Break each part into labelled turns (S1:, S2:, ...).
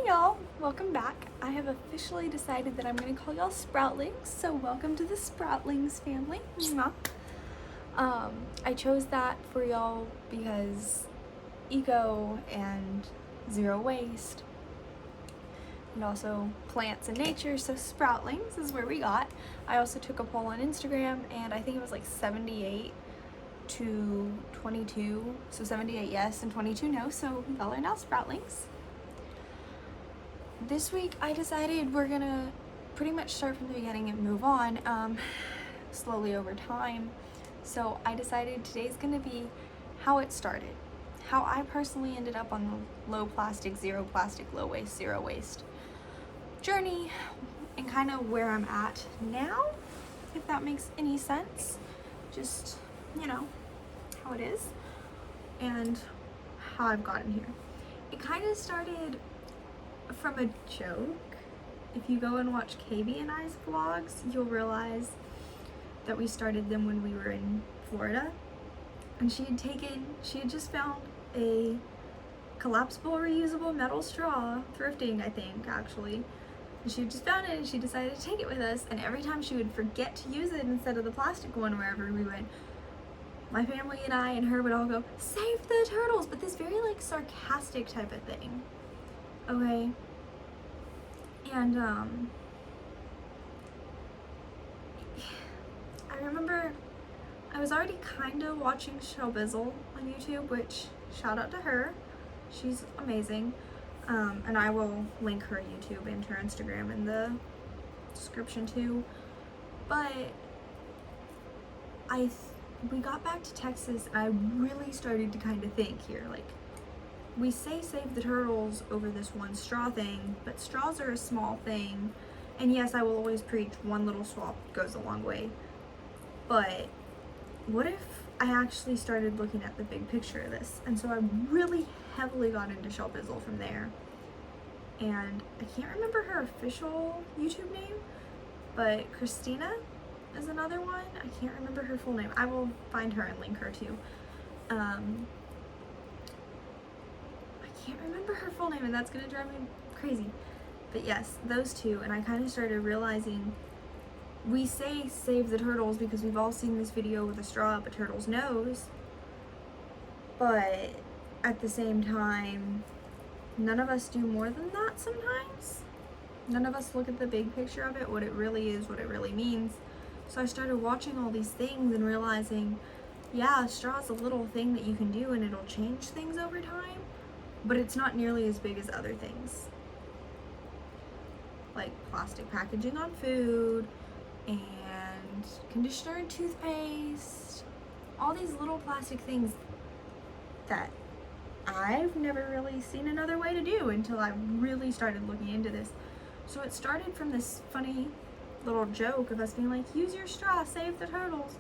S1: Hey y'all, welcome back. I have officially decided that I'm going to call y'all Sproutlings, so welcome to the Sproutlings family. Mwah. I chose that for y'all because eco and zero waste and also plants and nature, so Sproutlings is where we got. I also took a poll on Instagram and I think it was like 78 to 22, so 78 yes and 22 no, so y'all are now Sproutlings. This week I decided we're gonna pretty much start from the beginning and move on slowly over time. So I decided today's gonna be how it started, how I personally ended up on the low plastic, zero plastic, low waste, zero waste journey, and kind of where I'm at now, if that makes any sense. Just, you know, how it is and how I've gotten here. It kind of started from a joke. If you go and watch KB and I's vlogs, you'll realize that we started them when we were in Florida, and she had just found a collapsible reusable metal straw, thrifting I think actually, and she had just found it and she decided to take it with us, and every time she would forget to use it instead of the plastic one wherever we went, my family and I and her would all go, "Save the turtles," but this very like sarcastic type of thing. Okay, and I remember I was already kind of watching Shelbizzle on YouTube, which shout out to her, she's amazing, and I will link her YouTube and her Instagram in the description too. But we got back to Texas and I really started to kind of think here, like, we say save the turtles over this one straw thing, but straws are a small thing. And yes, I will always preach one little swap goes a long way. But what if I actually started looking at the big picture of this? And so I really heavily got into Shelbizzle from there. And I can't remember her official YouTube name, but Christina is another one. I can't remember her full name. I will find her and link her too. I can't remember her full name and that's gonna drive me crazy. But yes, those two, and I kind of started realizing we say save the turtles because we've all seen this video with a straw up a turtle's nose, but at the same time, none of us do more than that sometimes. None of us look at the big picture of it, what it really is, what it really means. So I started watching all these things and realizing, yeah, a straw is a little thing that you can do and it'll change things over time, but it's not nearly as big as other things. Like plastic packaging on food, and conditioner and toothpaste, all these little plastic things that I've never really seen another way to do until I really started looking into this. So it started from this funny little joke of us being like, use your straw, save the turtles,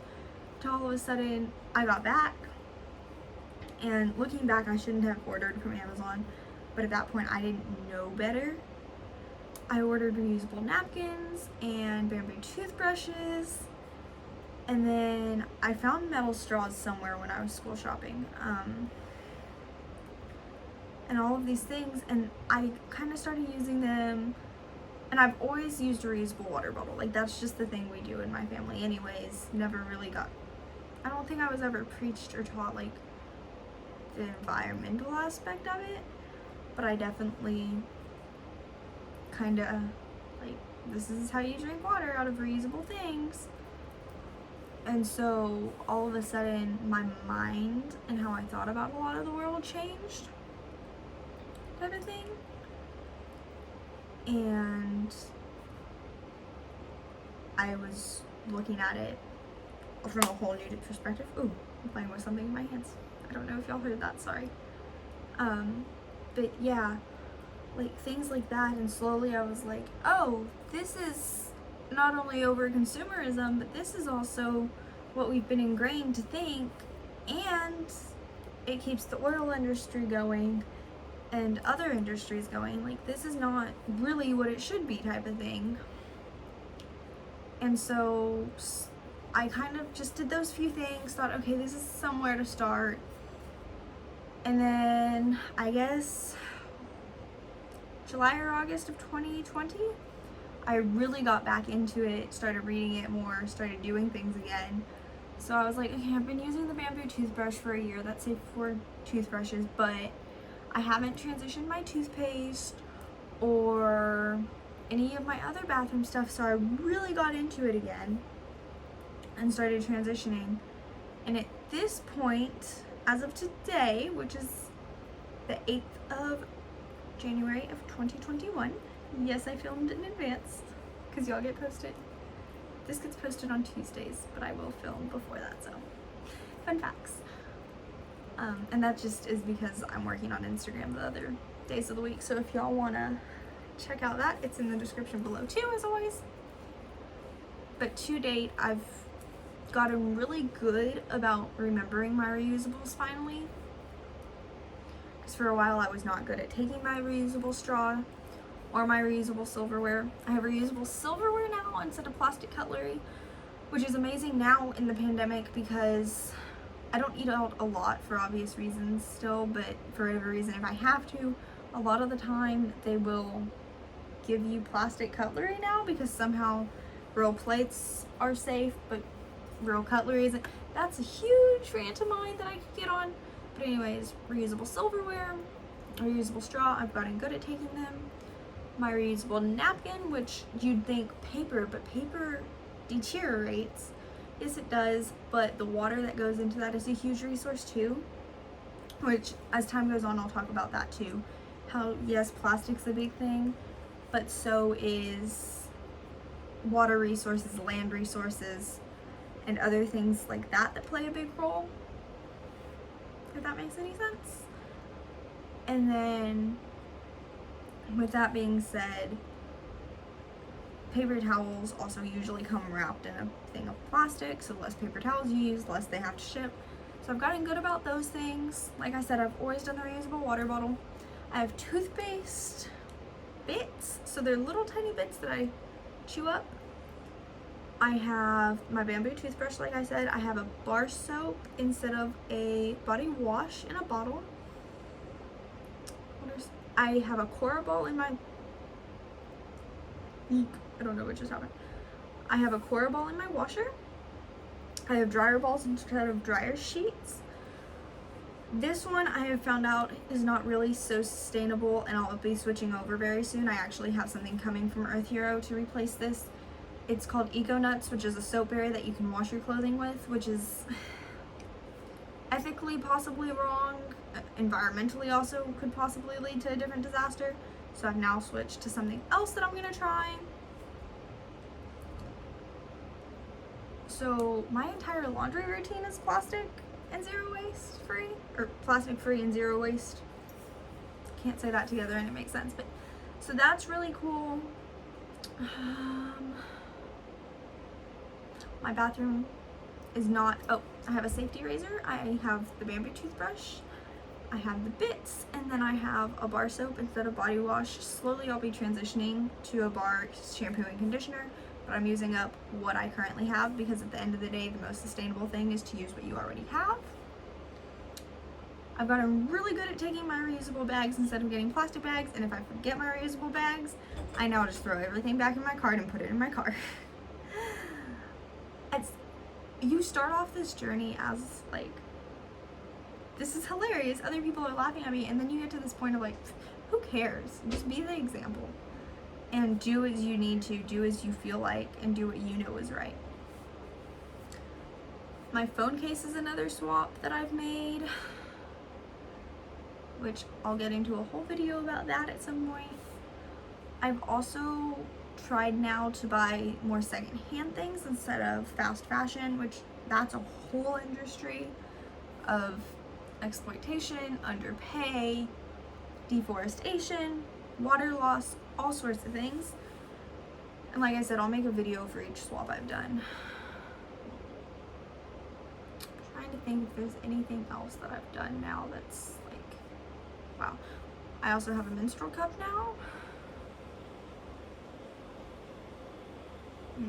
S1: to all of a sudden I got back. And looking back, I shouldn't have ordered from Amazon, but at that point I didn't know better. I ordered reusable napkins and bamboo toothbrushes, and then I found metal straws somewhere when I was school shopping, and all of these things, and I kind of started using them. And I've always used a reusable water bottle, like that's just the thing we do in my family anyways. Never really I don't think I was ever preached or taught like the environmental aspect of it, but I definitely kind of like, this is how you drink water, out of reusable things. And so all of a sudden my mind and how I thought about a lot of the world changed, type of thing. And I was looking at it from a whole new perspective. Ooh, I'm playing with something in my hands. I don't know if y'all heard that, sorry. But yeah, like things like that, and slowly I was like, oh, this is not only over consumerism, but this is also what we've been ingrained to think, and it keeps the oil industry going and other industries going. Like, this is not really what it should be, type of thing. And so I kind of just did those few things, thought, okay, this is somewhere to start. And then I guess July or August of 2020, I really got back into it, started reading it more, started doing things again. So I was like, okay, I've been using the bamboo toothbrush for a year. That's safe for toothbrushes, but I haven't transitioned my toothpaste or any of my other bathroom stuff. So I really got into it again and started transitioning. And at this point, as of today, which is the 8th of January of 2021, yes, I filmed in advance because y'all get posted. This gets posted on Tuesdays, but I will film before that, so fun facts. And that just is because I'm working on Instagram the other days of the week, so if y'all want to check out that, it's in the description below too, as always. But to date, I've gotten really good about remembering my reusables finally. Because for a while I was not good at taking my reusable straw or my reusable silverware. I have reusable silverware now instead of plastic cutlery, which is amazing now in the pandemic because I don't eat out a lot for obvious reasons still, but for whatever reason, if I have to, a lot of the time they will give you plastic cutlery now because somehow real plates are safe, but real cutlery isn't. That's a huge rant of mine that I could get on. But anyways, reusable silverware, reusable straw, I've gotten good at taking them. My reusable napkin, which you'd think paper, but paper deteriorates. Yes, it does, but the water that goes into that is a huge resource too, which as time goes on, I'll talk about that too. How, yes, plastic's a big thing, but so is water resources, land resources, and other things like that that play a big role, if that makes any sense. And then with that being said, paper towels also usually come wrapped in a thing of plastic, so less paper towels you use, less they have to ship. So I've gotten good about those things. Like I said, I've always done the reusable water bottle. I have toothpaste bits, so they're little tiny bits that I chew up. I have my bamboo toothbrush, like I said. I have a bar soap instead of a body wash in a bottle. I have a Cora ball in my... I don't know what just happened. I have a Cora ball in my washer. I have dryer balls instead of dryer sheets. This one I have found out is not really so sustainable, and I'll be switching over very soon. I actually have something coming from Earth Hero to replace this. It's called Eco Nuts, which is a soap berry that you can wash your clothing with, which is ethically possibly wrong. Environmentally also could possibly lead to a different disaster. So I've now switched to something else that I'm gonna try. So my entire laundry routine is plastic and zero waste free, or plastic free and zero waste. Can't say that together and it makes sense, but so that's really cool. My bathroom is not, oh, I have a safety razor, I have the bamboo toothbrush, I have the bits, and then I have a bar soap instead of body wash. Slowly I'll be transitioning to a bar shampoo and conditioner, but I'm using up what I currently have because at the end of the day, the most sustainable thing is to use what you already have. I've gotten really good at taking my reusable bags instead of getting plastic bags, and if I forget my reusable bags, I now just throw everything back in my cart and put it in my car. You start off this journey as like, this is hilarious, other people are laughing at me, and then you get to this point of like, who cares? Just be the example and do as you need to, do as you feel like, and do what you know is right. My phone case is another swap that I've made, which I'll get into a whole video about that at some point. I've also tried now to buy more secondhand things instead of fast fashion, which that's a whole industry of exploitation, underpay, deforestation, water loss, all sorts of things. And like I said, I'll make a video for each swap I've done. I'm trying to think if there's anything else that I've done now that's like, wow. I also have a menstrual cup now. I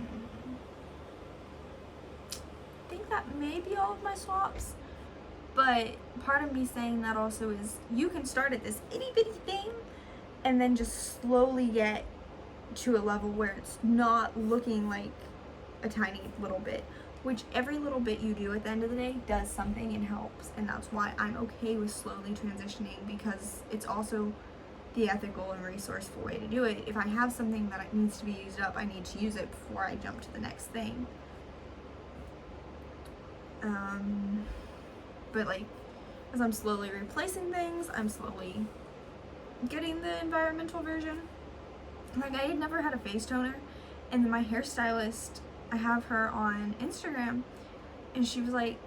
S1: think that may be all of my swaps, but part of me saying that also is you can start at this itty bitty thing and then just slowly get to a level where it's not looking like a tiny little bit, which every little bit you do at the end of the day does something and helps. And that's why I'm okay with slowly transitioning, because it's also the ethical and resourceful way to do it. If I have something that needs to be used up, I need to use it before I jump to the next thing. But like, as I'm slowly replacing things, I'm slowly getting the environmental version. Like, I had never had a face toner, and my hairstylist, I have her on Instagram, and she was like,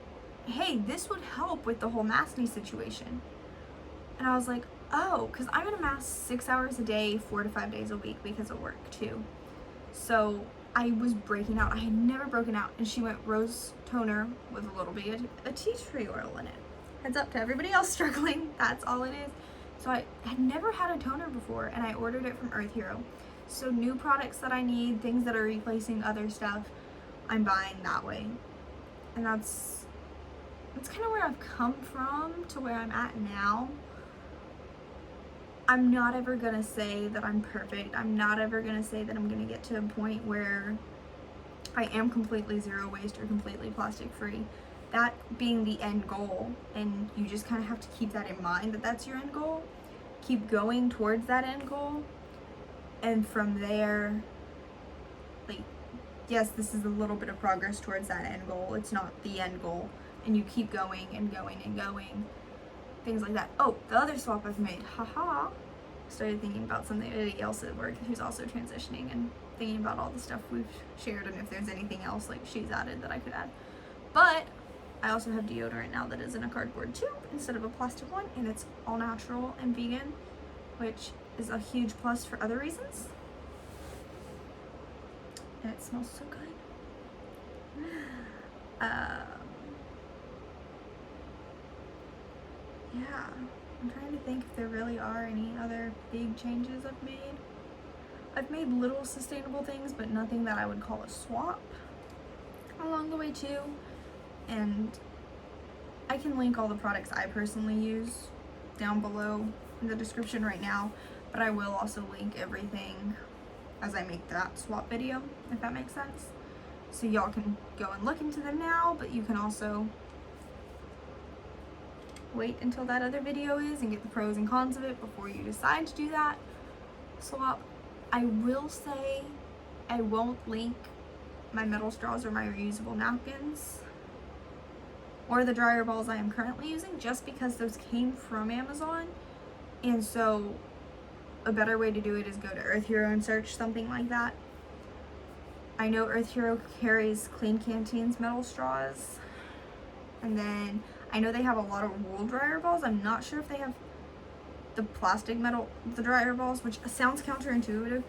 S1: hey, this would help with the whole maskne situation. And I was like, oh, because I'm gonna mask 6 hours a day, 4 to 5 days a week because of work too. So I was breaking out. I had never broken out, and she went rose toner with a little bit of tea tree oil in it. Heads up to everybody else struggling, that's all it is. So I had never had a toner before, and I ordered it from Earth Hero. So new products that I need, things that are replacing other stuff, I'm buying that way. And that's kind of where I've come from to where I'm at now. I'm not ever gonna say that I'm perfect. I'm not ever gonna say that I'm gonna get to a point where I am completely zero waste or completely plastic free. That being the end goal, and you just kind of have to keep that in mind, that that's your end goal. Keep going towards that end goal, and from there, like, yes, this is a little bit of progress towards that end goal. It's not the end goal, and you keep going and going and going. Things like that. Oh, the other swap I've made, haha. Started thinking about somebody else at work who's also transitioning, and thinking about all the stuff we've shared, and if there's anything else like she's added that I could add. But I also have deodorant now that is in a cardboard tube instead of a plastic one, and it's all natural and vegan, which is a huge plus for other reasons. And it smells so good. Yeah, I'm trying to think if there really are any other big changes I've made. I've made little sustainable things, but nothing that I would call a swap along the way too. And I can link all the products I personally use down below in the description right now, but I will also link everything as I make that swap video, if that makes sense. So y'all can go and look into them now, but you can also wait until that other video is and get the pros and cons of it before you decide to do that swap. I will say I won't link my metal straws or my reusable napkins or the dryer balls I am currently using, just because those came from Amazon. And so a better way to do it is go to Earth Hero and search something like that. I know Earth Hero carries Clean Canteen's metal straws, and then I know they have a lot of wool dryer balls. I'm not sure if they have the plastic metal, the dryer balls, which sounds counterintuitive,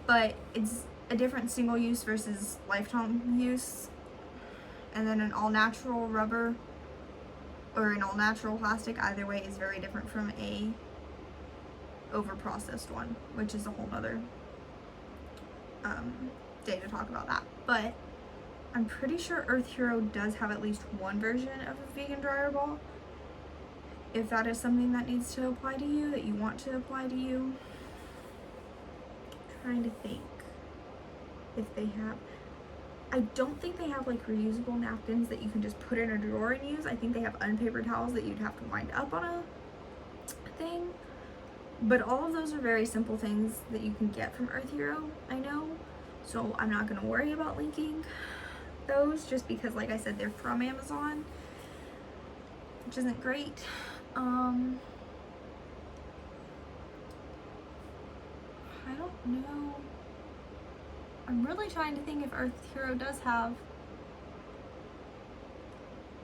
S1: but it's a different single use versus lifetime use. And then an all natural rubber or an all natural plastic, either way, is very different from a over processed one, which is a whole nother day to talk about that. But I'm pretty sure Earth Hero does have at least one version of a vegan dryer ball. If that is something that needs to apply to you, that you want to apply to you. I'm trying to think if they have. I don't think they have like reusable napkins that you can just put in a drawer and use. I think they have unpaper towels that you'd have to wind up on a thing. But all of those are very simple things that you can get from Earth Hero, I know. So I'm not going to worry about linking those, just because, like I said, they're from Amazon, which isn't great. I don't know. I'm really trying to think if Earth Hero does have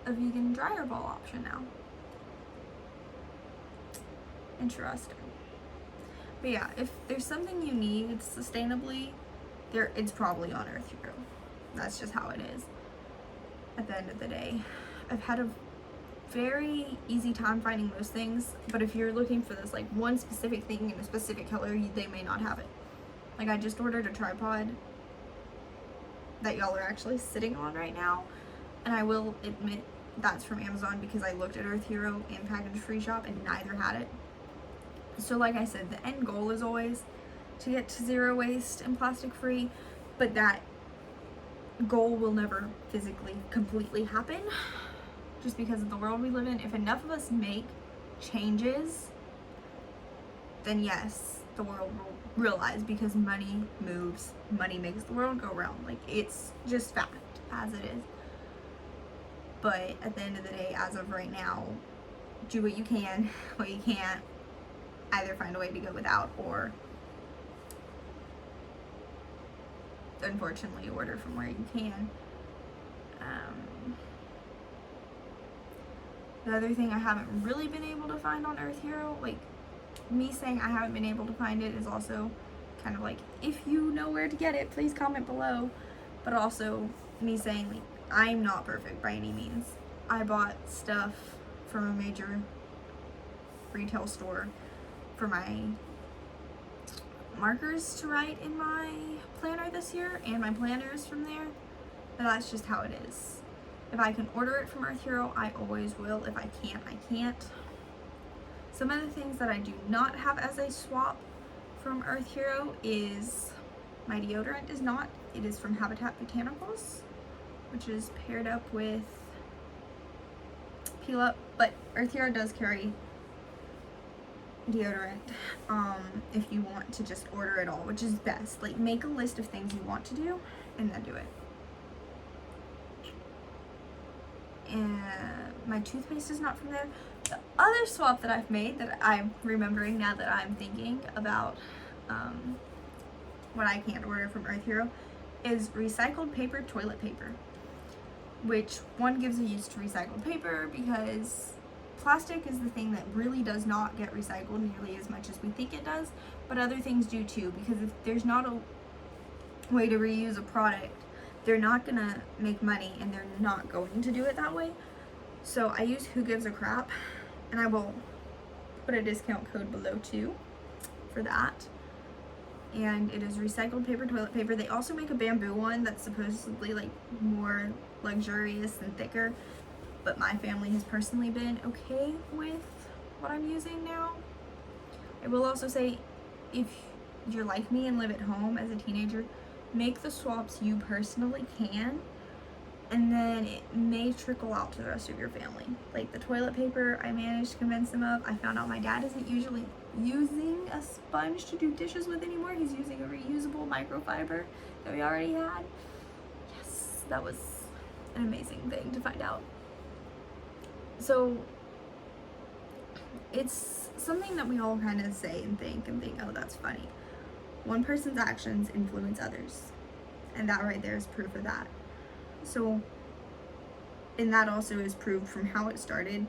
S1: a vegan dryer ball option now. Interesting. But yeah, if there's something you need sustainably, it's probably on Earth Hero. That's just how it is at the end of the day. I've had a very easy time finding those things, but if you're looking for this like one specific thing in a specific color, they may not have it. Like, I just ordered a tripod that y'all are actually sitting on right now, and I will admit that's from Amazon because I looked at Earth Hero and Package Free Shop and neither had it. So like I said, the end goal is always to get to zero waste and plastic free, but that goal will never physically completely happen just because of the world we live in. If enough of us make changes, then yes, the world will realize, because money moves, money makes the world go round. Like, it's just fact as it is. But at the end of the day, as of right now, do what you can, what you can't, either find a way to go without, or unfortunately order from where you can. The other thing I haven't really been able to find on Earth Hero, like, me saying I haven't been able to find it is also kind of like, if you know where to get it, please comment below. But also me saying, like, I'm not perfect by any means. I bought stuff from a major retail store for my markers to write in my planner this year, and my planners from there. But that's just how it is. If I can order it from Earth Hero, I always will. If I can't, I can't. Some of the things that I do not have as a swap from Earth Hero is my deodorant is not. It is from Habitat Botanicals, which is paired up with Peel Up, but Earth Hero does carry deodorant if you want to just order it all, which is best. Like, make a list of things you want to do and then do it. And my toothpaste is not from there. The other swap that I've made that I'm remembering now that I'm thinking about what I can't order from Earth Hero is recycled paper toilet paper, which one gives a use to recycled paper because plastic is the thing that really does not get recycled nearly as much as we think it does, but other things do too, because if there's not a way to reuse a product, they're not gonna make money, and they're not going to do it that way. So I use Who Gives a Crap, and I will put a discount code below too for that. And it is recycled paper toilet paper. They also make a bamboo one that's supposedly like more luxurious and thicker, but my family has personally been okay with what I'm using now. I will also say, if you're like me and live at home as a teenager, make the swaps you personally can, and then it may trickle out to the rest of your family. Like the toilet paper, I managed to convince them of. I found out my dad isn't usually using a sponge to do dishes with anymore. He's using a reusable microfiber that we already had. Yes, that was an amazing thing to find out. So it's something that we all kind of say and think, oh, that's funny. One person's actions influence others, and that right there is proof of that. So, and that also is proved from how it started.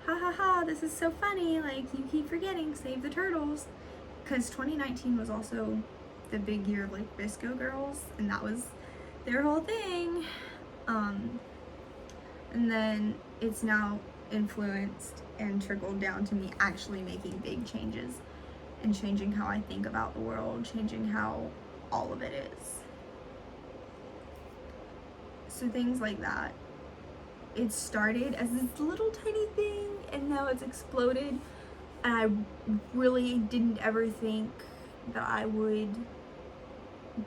S1: Ha ha ha, this is so funny, like, you keep forgetting, save the turtles. Because 2019 was also the big year of, like, Visco girls, and that was their whole thing. And then it's now influenced and trickled down to me actually making big changes and changing how I think about the world, changing how all of it is. So things like that. It started as this little tiny thing, and now it's exploded. And I really didn't ever think that I would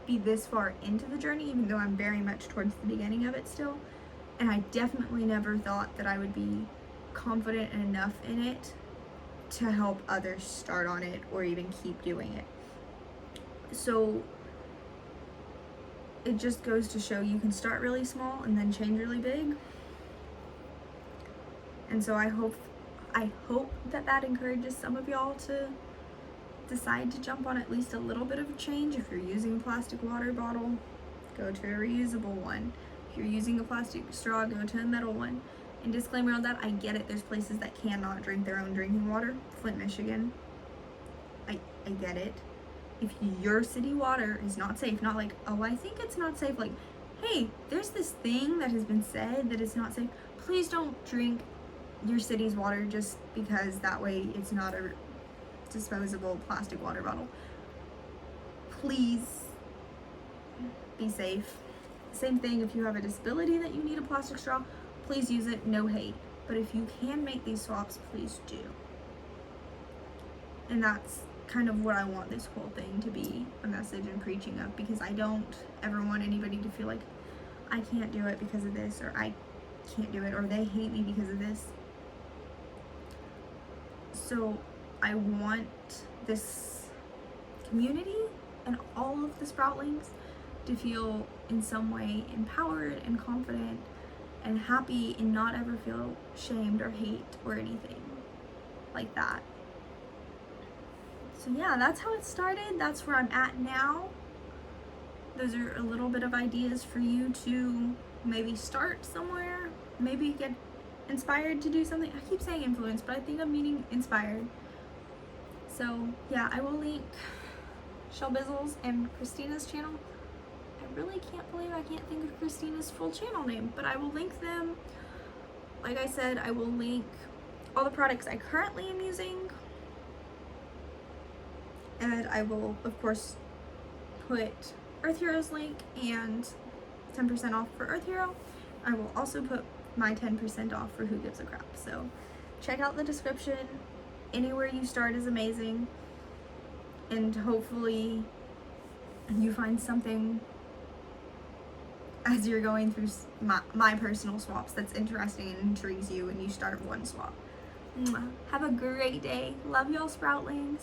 S1: be this far into the journey, even though I'm very much towards the beginning of it still. And I definitely never thought that I would be confident enough in it to help others start on it or even keep doing it. So it just goes to show you can start really small and then change really big. And so I hope that encourages some of y'all to decide to jump on at least a little bit of a change. If you're using a plastic water bottle, go to a reusable one. If you're using a plastic straw, go to a metal one. And disclaimer on that, I get it, there's places that cannot drink their own drinking water. Flint, Michigan. I get it. If your city water is not safe, not like, oh, I think it's not safe, like, hey, there's this thing that has been said that it's not safe. Please don't drink your city's water just because that way it's not a disposable plastic water bottle. Please be safe. Same thing if you have a disability that you need a plastic straw, please use it, no hate. But if you can make these swaps, please do. And that's kind of what I want this whole thing to be a message and preaching of, because I don't ever want anybody to feel like I can't do it because of this, or I can't do it, or they hate me because of this. So I want this community and all of the Sproutlings to feel in some way empowered and confident and happy, and not ever feel shamed or hate or anything like that. So yeah, that's how it started. That's where I'm at now. Those are a little bit of ideas for you to maybe start somewhere, maybe get inspired to do something. I keep saying influence, but I think I'm meaning inspired. So yeah, I will link Shell Bizzles and Christina's channel. I really can't believe I can't think of Christina's full channel name, but I will link them. Like I said, I will link all the products I currently am using, and I will of course put Earth Hero's link and 10% off for Earth Hero. I will also put my 10% off for Who Gives a Crap. So check out the description. Anywhere you start is amazing, and hopefully you find something as you're going through my personal swaps that's interesting and intrigues you, and you start one swap. Have a great day. Love y'all, Sproutlings.